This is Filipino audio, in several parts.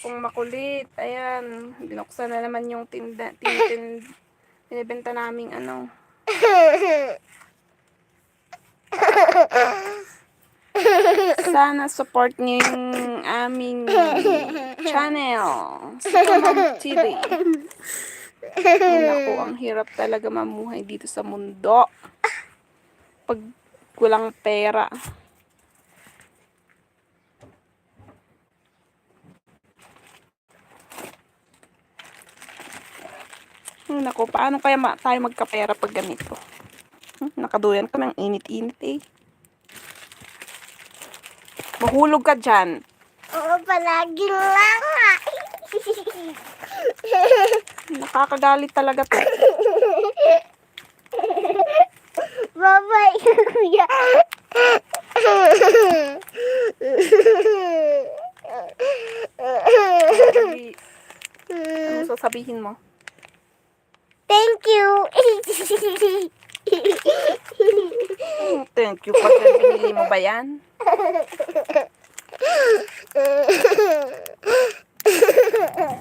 kong makulit. Ayan, binuksan na naman yung binibenta naming ano. Sana support niyo yung aming channel, Super Mom TV. Ay, naku, ang hirap talaga mamuhay dito sa mundo pag walang pera. Ay, naku, paano kaya tayo magkapera pag ganito? Nakaduyan kami, ang init-init eh. Mahulog ka dyan. Oo, palagi lang. Nakakagalit talaga to. Bye-bye, kuya. Ano sasabihin mo? Thank you. Thank you. Pag binili mo ba yan?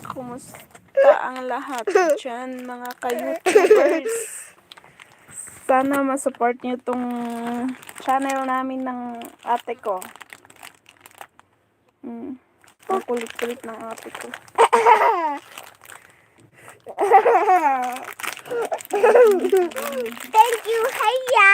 Kumusta ang lahat dyan, mga ka-YouTubers? Sana ma-support nyo tong channel namin ng ate ko. Ang kulit-kulit ng ate ko. Thank you, Haya.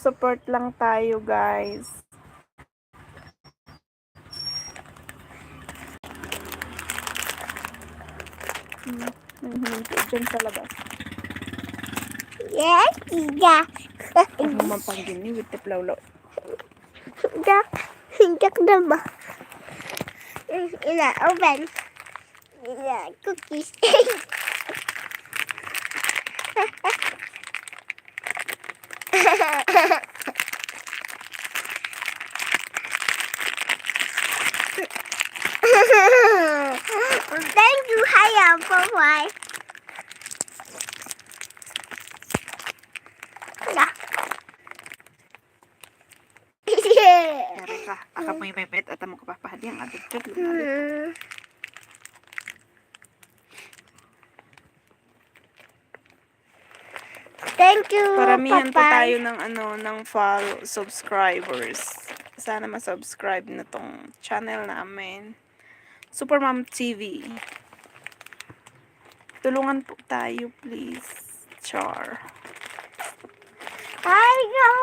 Support lang tayo, guys. Nangihinto dyan sa labas. Yes, yeah. Huwag mo mampangin with the plawlaw. Hindak na ba? Ina, open. Ina, cookies. Thank you, Haya, bye-bye. Kaya ka, akap mo yung pipet at mo kapapahali ang ating chat. Thank you, Paramihan Papa. pa tayo ng ng subscribers. Sana ma-subscribe na tong channel namin. Super Mom TV. Tulungan po tayo, please. Char. Hi, go.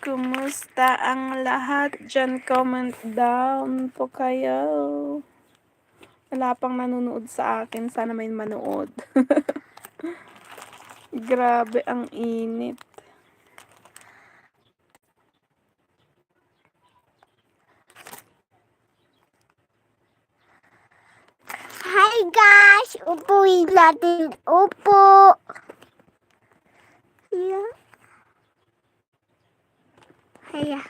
Kumusta ang lahat dyan? Comment down po kayo. Wala pang nanonood sa akin. Sana may manood. Grabe ang init. Hi, guys. Upuin natin. Upo. Yeah. Haya.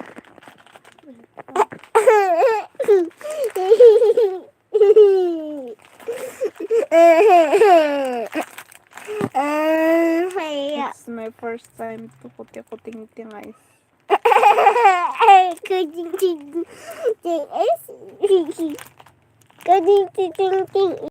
Haya. It's my first time to kuting guys. Kuting ting ting.